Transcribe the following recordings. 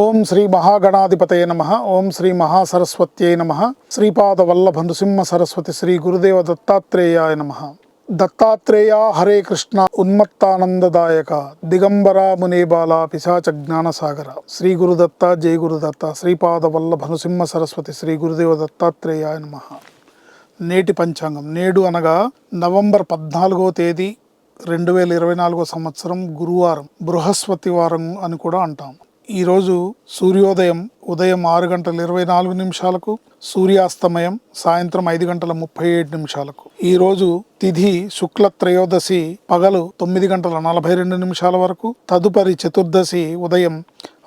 ఓం శ్రీ మహాగణాధిపతయ నమః. ఓం శ్రీ మహాసరస్వత్యై నమః. శ్రీపాదవల్లభ నృసింహ సరస్వతి శ్రీ గురుదేవ దత్తాత్రేయాయ నమః. దత్తాత్రేయ హరే కృష్ణ ఉన్మత్తానందదాయక దిగంబర మునేబాల పిశాచ జ్ఞానసాగర. శ్రీ గురుదత్త జయ గురుదత్త. శ్రీపాదవల్లభ నృసింహ సరస్వతి శ్రీ గురుదేవ దత్తాత్రేయాయ నమః. నేటి పంచాంగం. నేడు అనగా నవంబర్ 14వ తేదీ 2024 సంవత్సరం గురువారం, బృహస్పతి వారం అని కూడా అంటాం. ఈరోజు సూర్యోదయం ఉదయం 6:24 సూర్యాస్తమయం సాయంత్రం 5:37. ఈరోజు తిథి శుక్ల త్రయోదశి పగలు 9:42 వరకు. తదుపరి చతుర్దశి ఉదయం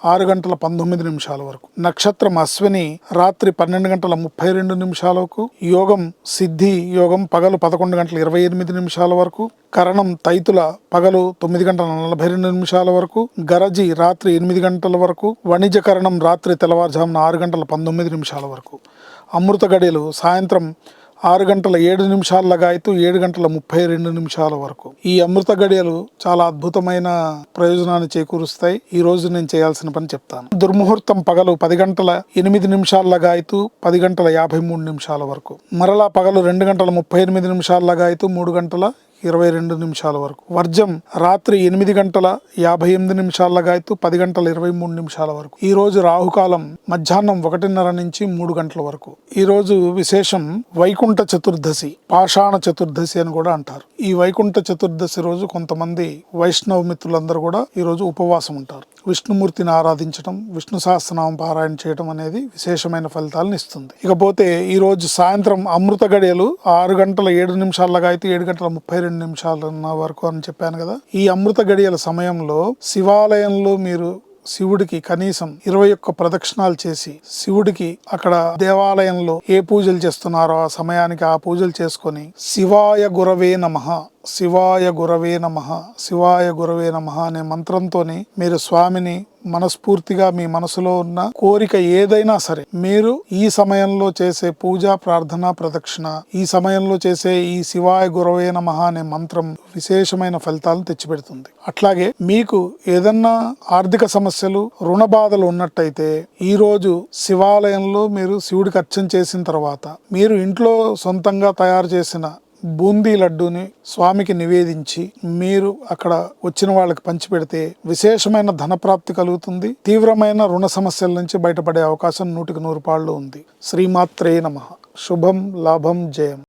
6:19 వరకు. నక్షత్రం అశ్విని రాత్రి 12:32 యోగం సిద్ధి యోగం పగలు 11:28 వరకు. కరణం తైతుల పగలు 9:42 వరకు. గరజి రాత్రి 8 గంటల వరకు. వణిజకరణం రాత్రి తెల్లవారుజామున 6:19 వరకు. అమృత గడియలు సాయంత్రం 6:07 లగాయతు 7:32 వరకు. ఈ అమృత గడియలు చాలా అద్భుతమైన ప్రయోజనాన్ని చేకూరుస్తాయి. ఈ రోజు నేను చేయాల్సిన పని చెప్తాను. దుర్ముహూర్తం పగలు 10:08 లగాయతు 10:53 వరకు. మరలా పగలు 2:38 లగాయతు 3:22 వరకు. వర్జం రాత్రి 8:58 లగాయతు 10:23 వరకు. ఈ రోజు రాహుకాలం మధ్యాహ్నం 1:30 నుంచి 3 గంటల వరకు. ఈ రోజు విశేషం వైకుంఠ చతుర్దశి, పాషాణ చతుర్దశి అని కూడా అంటారు. ఈ వైకుంఠ చతుర్దశి రోజు కొంతమంది వైష్ణవ మిత్రులందరూ కూడా ఈ రోజు ఉపవాసం ఉంటారు. విష్ణుమూర్తిని ఆరాధించడం, విష్ణు సహస్రనామం పారాయణ చేయడం అనేది విశేషమైన ఫలితాలను ఇస్తుంది. ఇకపోతే ఈ రోజు సాయంత్రం అమృత గడియలు 6:07 లగాయతు 7:32 వరకు అని చెప్పాను కదా. ఈ అమృత గడియల సమయంలో శివాలయంలో మీరు శివుడికి కనీసం 21 ప్రదక్షిణాలు చేసి, శివుడికి అక్కడ దేవాలయంలో ఏ పూజలు చేస్తున్నారో ఆ సమయానికి ఆ పూజలు చేసుకొని శివాయ గురవే నమః, శివాయ గురవే నమః, శివాయ గురవే నమః అనే మంత్రంతోని మీరు స్వామిని మనస్ఫూర్తిగా మీ మనసులో ఉన్న కోరిక ఏదైనా సరే మీరు ఈ సమయంలో చేసే పూజ, ప్రార్థన, ప్రదక్షిణ, ఈ సమయంలో చేసే ఈ శివాయ గురవే నమః అనే మంత్రం విశేషమైన ఫలితాలను తెచ్చిపెడుతుంది. అట్లాగే మీకు ఏదన్నా ఆర్థిక సమస్యలు, రుణ బాధలు ఉన్నట్టయితే ఈ రోజు శివాలయంలో మీరు శివుడికి అర్చన చేసిన తర్వాత మీరు ఇంట్లో సొంతంగా తయారు చేసిన బూందీ లడ్డూని స్వామికి నివేదించి మీరు అక్కడ వచ్చిన వాళ్ళకి పంచిపెడితే విశేషమైన ధనప్రాప్తి కలుగుతుంది. తీవ్రమైన రుణ సమస్యల నుంచి బయటపడే అవకాశం 100% ఉంది. శ్రీమాత్రే నమః. శుభం లాభం జయం.